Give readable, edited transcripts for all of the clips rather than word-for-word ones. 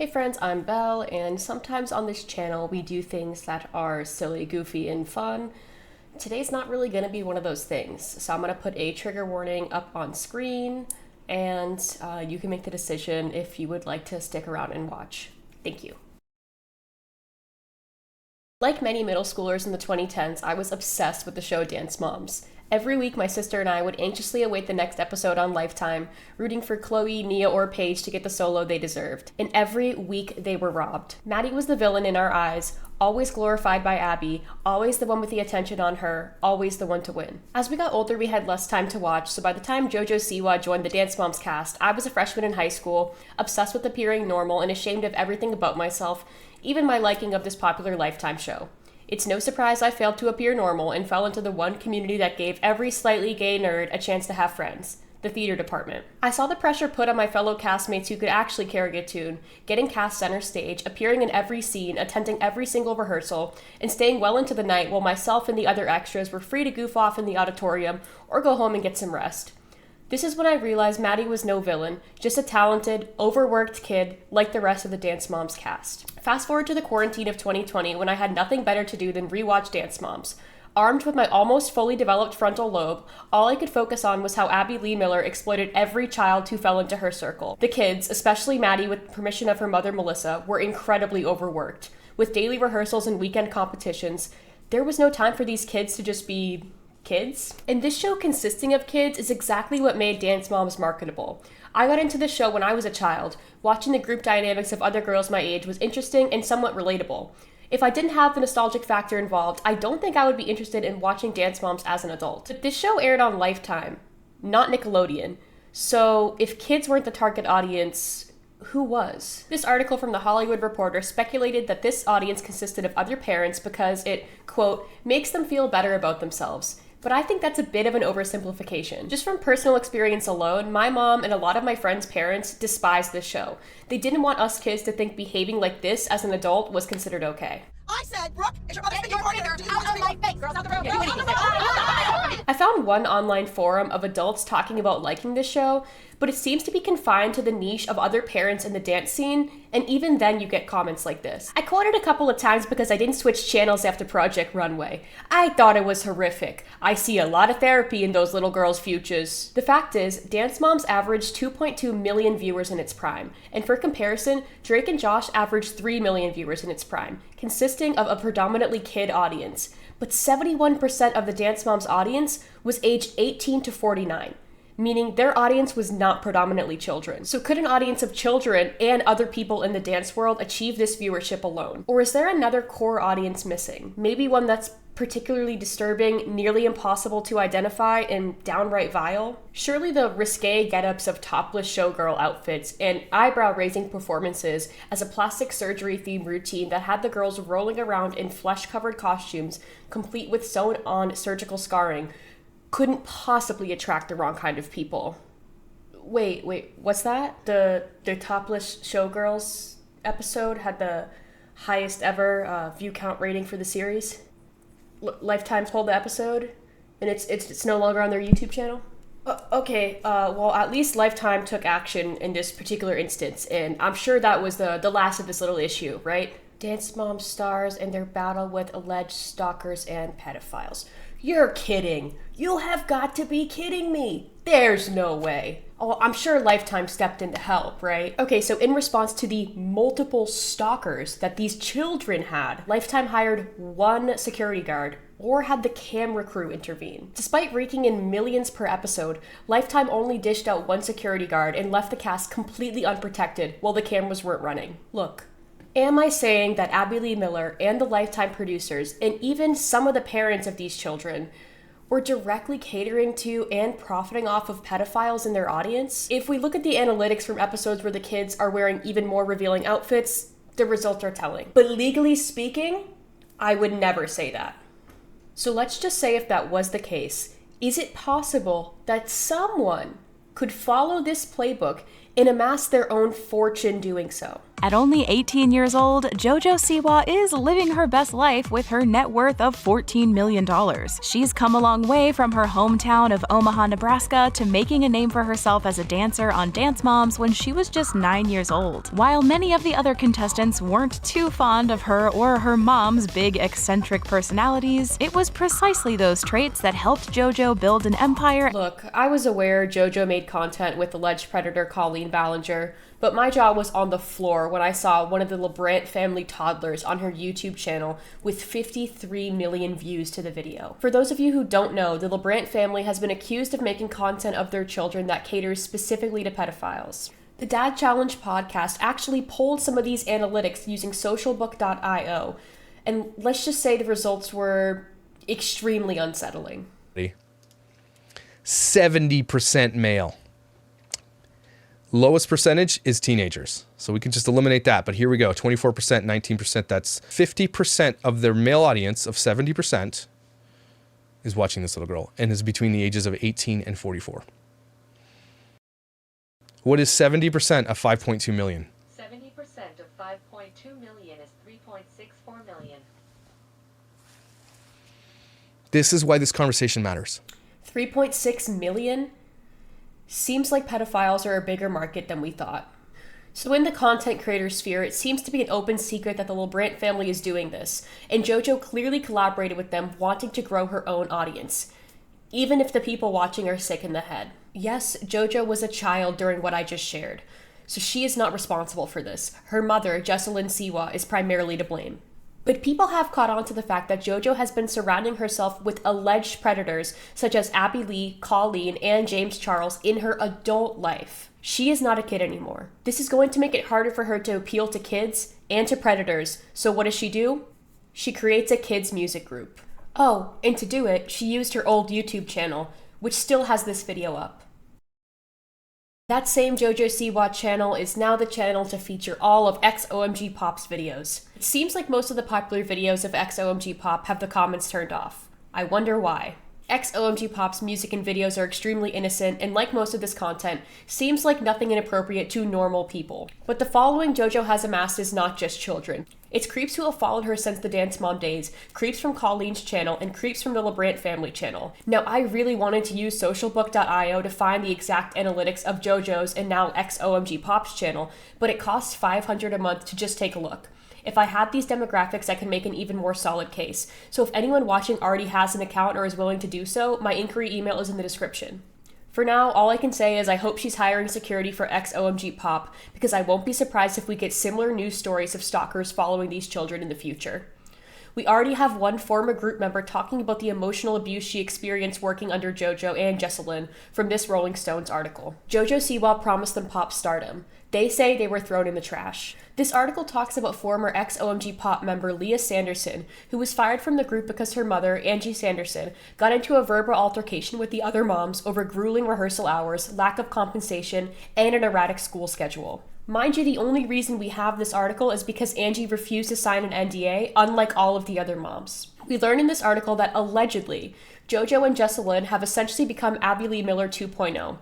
Hey friends, I'm Belle, and sometimes on this channel we do things that are silly, goofy, and fun. Today's not really going to be one of those things, so I'm going to put a trigger warning up on screen, and you can make the decision if you would like to stick around and watch. Thank you. Like many middle schoolers in the 2010s, I was obsessed with the show Dance Moms. Every week, my sister and I would anxiously await the next episode on Lifetime, rooting for Chloe, Nia, or Paige to get the solo they deserved. And every week, they were robbed. Maddie was the villain in our eyes, always glorified by Abby, always the one with the attention on her, always the one to win. As we got older, we had less time to watch, so by the time Jojo Siwa joined the Dance Moms cast, I was a freshman in high school, obsessed with appearing normal and ashamed of everything about myself, even my liking of this popular Lifetime show. It's no surprise I failed to appear normal and fell into the one community that gave every slightly gay nerd a chance to have friends, the theater department. I saw the pressure put on my fellow castmates who could actually carry a tune, getting cast center stage, appearing in every scene, attending every single rehearsal, and staying well into the night while myself and the other extras were free to goof off in the auditorium or go home and get some rest. This is when I realized Maddie was no villain, just a talented, overworked kid like the rest of the Dance Moms cast. Fast forward to the quarantine of 2020 when I had nothing better to do than rewatch Dance Moms. Armed with my almost fully developed frontal lobe, all I could focus on was how Abby Lee Miller exploited every child who fell into her circle. The kids, especially Maddie with permission of her mother Melissa, were incredibly overworked. With daily rehearsals and weekend competitions, there was no time for these kids to just be kids. And this show consisting of kids is exactly what made Dance Moms marketable. I got into this show when I was a child. Watching the group dynamics of other girls my age was interesting and somewhat relatable. If I didn't have the nostalgic factor involved, I don't think I would be interested in watching Dance Moms as an adult. But this show aired on Lifetime, not Nickelodeon. So if kids weren't the target audience, who was? This article from The Hollywood Reporter speculated that this audience consisted of other parents because it, quote, makes them feel better about themselves. But I think that's a bit of an oversimplification. Just from personal experience alone, my mom and a lot of my friends' parents despised this show. They didn't want us kids to think behaving like this as an adult was considered okay. I said, Brooke, is your mother speaking for you? Out of my face, girls, out the room. I found one online forum of adults talking about liking this show, but it seems to be confined to the niche of other parents in the dance scene, and even then you get comments like this. I quoted a couple of times because I didn't switch channels after Project Runway. I thought it was horrific. I see a lot of therapy in those little girls' futures. The fact is, Dance Moms averaged 2.2 million viewers in its prime, and for comparison, Drake and Josh averaged 3 million viewers in its prime, consisting of a predominantly kid audience. But 71% of the Dance Moms audience was aged 18 to 49, meaning their audience was not predominantly children. So could an audience of children and other people in the dance world achieve this viewership alone? Or is there another core audience missing? Maybe one that's particularly disturbing, nearly impossible to identify, and downright vile? Surely the risque get-ups of topless showgirl outfits and eyebrow-raising performances as a plastic surgery-themed routine that had the girls rolling around in flesh-covered costumes, complete with sewn-on surgical scarring, couldn't possibly attract the wrong kind of people. Wait, what's that? The topless showgirls episode had the highest ever view count rating for the series? Lifetime pulled the episode, and it's no longer on their YouTube channel? Okay, well, at least Lifetime took action in this particular instance, and I'm sure that was the last of this little issue, right? Dance Mom stars in their battle with alleged stalkers and pedophiles. You're kidding. You have got to be kidding me. There's no way. Oh, I'm sure Lifetime stepped in to help, right? Okay, so in response to the multiple stalkers that these children had, Lifetime hired one security guard or had the camera crew intervene. Despite raking in millions per episode, Lifetime only dished out one security guard and left the cast completely unprotected while the cameras weren't running. Look, am I saying that Abby Lee Miller and the Lifetime producers, and even some of the parents of these children, were directly catering to and profiting off of pedophiles in their audience? If we look at the analytics from episodes where the kids are wearing even more revealing outfits, the results are telling. But legally speaking, I would never say that. So let's just say if that was the case, is it possible that someone could follow this playbook and amass their own fortune doing so? At only 18 years old, Jojo Siwa is living her best life with her net worth of $14 million. She's come a long way from her hometown of Omaha, Nebraska, to making a name for herself as a dancer on Dance Moms when she was just 9 years old. While many of the other contestants weren't too fond of her or her mom's big eccentric personalities, it was precisely those traits that helped Jojo build an empire. Look, I was aware Jojo made content with alleged predator Colleen Ballinger, but my jaw was on the floor when I saw one of the Lebrandt Family toddlers on her YouTube channel with 53 million views to the video. For those of you who don't know, the Lebrandt family has been accused of making content of their children that caters specifically to pedophiles. The Dad Challenge podcast actually polled some of these analytics using socialbook.io, and let's just say the results were extremely unsettling. 70% male. Lowest percentage is teenagers. So we can just eliminate that. But here we go. 24%, 19%. That's 50% of their male audience of 70% is watching this little girl and is between the ages of 18 and 44. What is 70% of 5.2 million? 70% of 5.2 million is 3.64 million. This is why this conversation matters. 3.6 million? Seems like pedophiles are a bigger market than we thought. So in the content creator sphere, it seems to be an open secret that the Lebrandt family is doing this, and Jojo clearly collaborated with them, wanting to grow her own audience, even if the people watching are sick in the head. Yes, Jojo was a child during what I just shared, so she is not responsible for this. Her mother, Jocelyn Siwa, is primarily to blame. But people have caught on to the fact that Jojo has been surrounding herself with alleged predators such as Abby Lee, Colleen, and James Charles in her adult life. She is not a kid anymore. This is going to make it harder for her to appeal to kids and to predators. So what does she do? She creates a kids music group. Oh, and to do it, she used her old YouTube channel, which still has this video up. That same Jojo Siwa channel is now the channel to feature all of XOMGPOP's videos. It seems like most of the popular videos of XOMGPOP have the comments turned off. I wonder why. XOMGPOP's music and videos are extremely innocent, and like most of this content, seems like nothing inappropriate to normal people. But the following Jojo has amassed is not just children. It's creeps who have followed her since the Dance Mom days, creeps from Colleen's channel, and creeps from the Lebrandt Family channel. Now, I really wanted to use socialbook.io to find the exact analytics of Jojo's and now XOMGPOP's channel, but it costs $500 a month to just take a look. If I had these demographics, I can make an even more solid case. So if anyone watching already has an account or is willing to do so, my inquiry email is in the description. For now, all I can say is I hope she's hiring security for XOMGPOP, because I won't be surprised if we get similar news stories of stalkers following these children in the future. We already have one former group member talking about the emotional abuse she experienced working under Jojo and Jesselyn from this Rolling Stones article. Jojo Siwa promised them pop stardom. They say they were thrown in the trash. This article talks about former XOMGPOP member Leah Sanderson, who was fired from the group because her mother, Angie Sanderson, got into a verbal altercation with the other moms over grueling rehearsal hours, lack of compensation, and an erratic school schedule. Mind you, the only reason we have this article is because Angie refused to sign an NDA, unlike all of the other moms. We learn in this article that allegedly, Jojo and Jesselyn have essentially become Abby Lee Miller 2.0.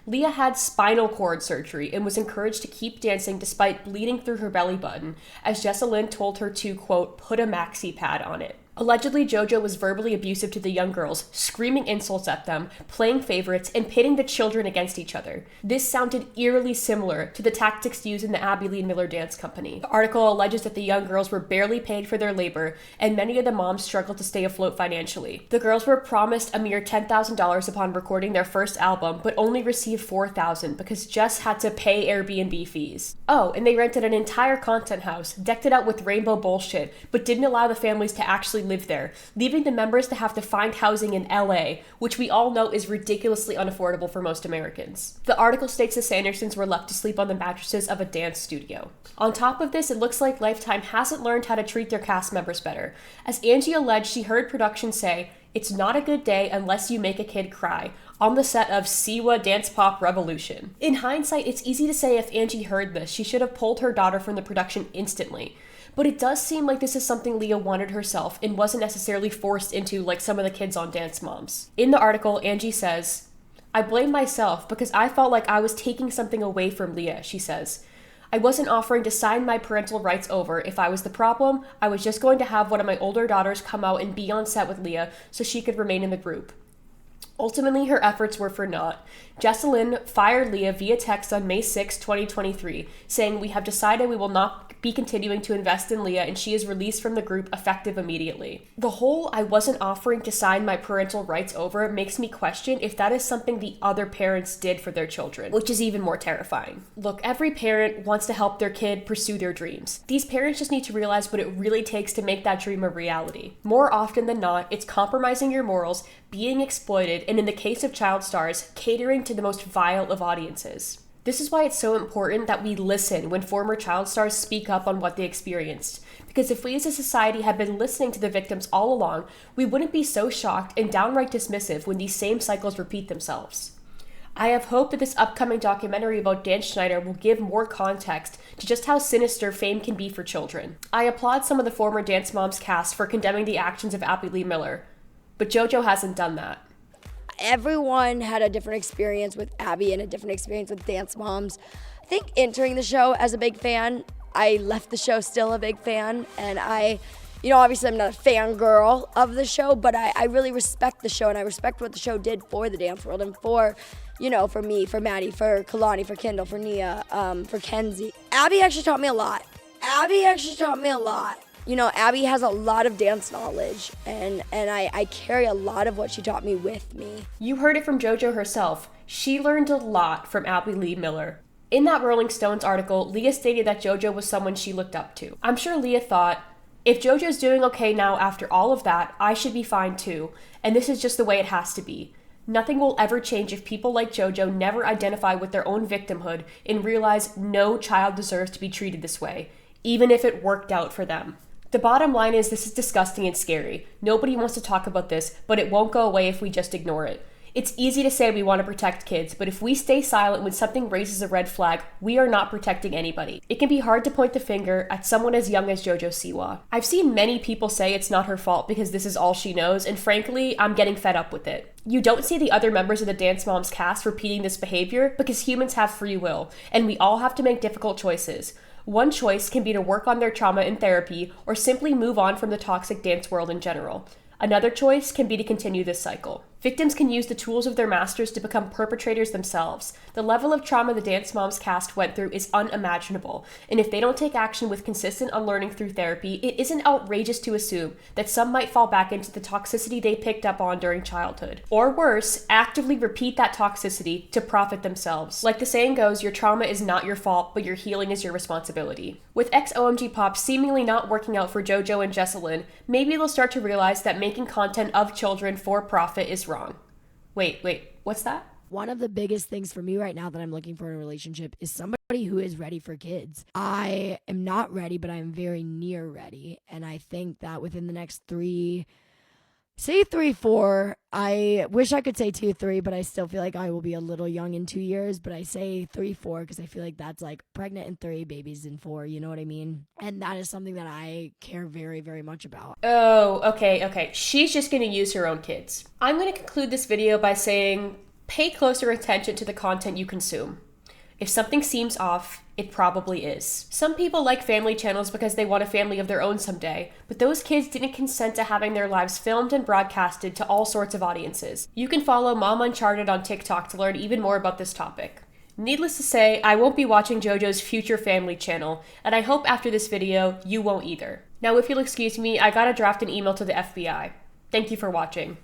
Leah had spinal cord surgery and was encouraged to keep dancing despite bleeding through her belly button, as Jesselyn told her to, quote, put a maxi pad on it. Allegedly, Jojo was verbally abusive to the young girls, screaming insults at them, playing favorites, and pitting the children against each other. This sounded eerily similar to the tactics used in the Abby Lee Miller Dance Company. The article alleges that the young girls were barely paid for their labor, and many of the moms struggled to stay afloat financially. The girls were promised a mere $10,000 upon recording their first album, but only received $4,000 because Jess had to pay Airbnb fees. Oh, and they rented an entire content house, decked it out with rainbow bullshit, but didn't allow the families to actually live there, leaving the members to have to find housing in LA, which we all know is ridiculously unaffordable for most Americans. The article states the Sandersons were left to sleep on the mattresses of a dance studio. On top of this, it looks like Lifetime hasn't learned how to treat their cast members better, as Angie alleged she heard production say, "It's not a good day unless you make a kid cry," on the set of Siwa Dance Pop Revolution. In hindsight, it's easy to say if Angie heard this, she should have pulled her daughter from the production instantly. But it does seem like this is something Leah wanted herself and wasn't necessarily forced into like some of the kids on Dance Moms. In the article, Angie says, "I blame myself because I felt like I was taking something away from Leah," she says. I wasn't offering to sign my parental rights over. If I was the problem, I was just going to have one of my older daughters come out and be on set with Leah so she could remain in the group. Ultimately, her efforts were for naught. Jessalyn fired Leah via text on May 6, 2023, saying, "We have decided we will not be continuing to invest in Leah, and she is released from the group effective immediately." The whole "I wasn't offering to sign my parental rights over" makes me question if that is something the other parents did for their children, which is even more terrifying. Look, every parent wants to help their kid pursue their dreams. These parents just need to realize what it really takes to make that dream a reality. More often than not, it's compromising your morals, being exploited, and in the case of child stars, catering to the most vile of audiences. This is why it's so important that we listen when former child stars speak up on what they experienced. Because if we as a society had been listening to the victims all along, we wouldn't be so shocked and downright dismissive when these same cycles repeat themselves. I have hope that this upcoming documentary about Dan Schneider will give more context to just how sinister fame can be for children. I applaud some of the former Dance Moms cast for condemning the actions of Abby Lee Miller, but JoJo hasn't done that. Everyone had a different experience with Abby and a different experience with Dance Moms. I think entering the show as a big fan, I left the show still a big fan, and obviously I'm not a fangirl of the show, but I really respect the show, and I respect what the show did for the dance world and for me, for Maddie, for Kalani, for Kendall, for Nia, for Kenzie. Abby actually taught me a lot. Abby has a lot of dance knowledge, and I carry a lot of what she taught me with me. You heard it from JoJo herself. She learned a lot from Abby Lee Miller. In that Rolling Stones article, Leah stated that JoJo was someone she looked up to. I'm sure Leah thought, if JoJo's doing okay now after all of that, I should be fine too, and this is just the way it has to be. Nothing will ever change if people like JoJo never identify with their own victimhood and realize no child deserves to be treated this way, even if it worked out for them. The bottom line is this is disgusting and scary. Nobody wants to talk about this, but it won't go away if we just ignore it. It's easy to say we want to protect kids, but if we stay silent when something raises a red flag, we are not protecting anybody. It can be hard to point the finger at someone as young as Jojo Siwa. I've seen many people say it's not her fault because this is all she knows, and frankly, I'm getting fed up with it. You don't see the other members of the Dance Moms cast repeating this behavior because humans have free will, and we all have to make difficult choices. One choice can be to work on their trauma in therapy or simply move on from the toxic dance world in general. Another choice can be to continue this cycle. Victims can use the tools of their masters to become perpetrators themselves. The level of trauma the Dance Moms cast went through is unimaginable, and if they don't take action with consistent unlearning through therapy, it isn't outrageous to assume that some might fall back into the toxicity they picked up on during childhood. Or worse, actively repeat that toxicity to profit themselves. Like the saying goes, your trauma is not your fault, but your healing is your responsibility. With XOMGPOP seemingly not working out for JoJo and Jessalyn, maybe they'll start to realize that making content of children for profit is wrong. Wait, what's that? One of the biggest things for me right now that I'm looking for in a relationship is somebody who is ready for kids. I am not ready, but I'm very near ready. And I think that within the next 4, I wish I could say 2, 3, but I still feel like I will be a little young in 2 years. But I say 3, 4 because I feel like that's like pregnant in 3, babies in 4, you know what I mean? And that is something that I care very, very much about. Oh, okay. She's just going to use her own kids. I'm going to conclude this video by saying, pay closer attention to the content you consume. If something seems off, it probably is. Some people like family channels because they want a family of their own someday, but those kids didn't consent to having their lives filmed and broadcasted to all sorts of audiences. You can follow Mom Uncharted on TikTok to learn even more about this topic. Needless to say, I won't be watching JoJo's future family channel, and I hope after this video, you won't either. Now, if you'll excuse me, I gotta draft an email to the FBI. Thank you for watching.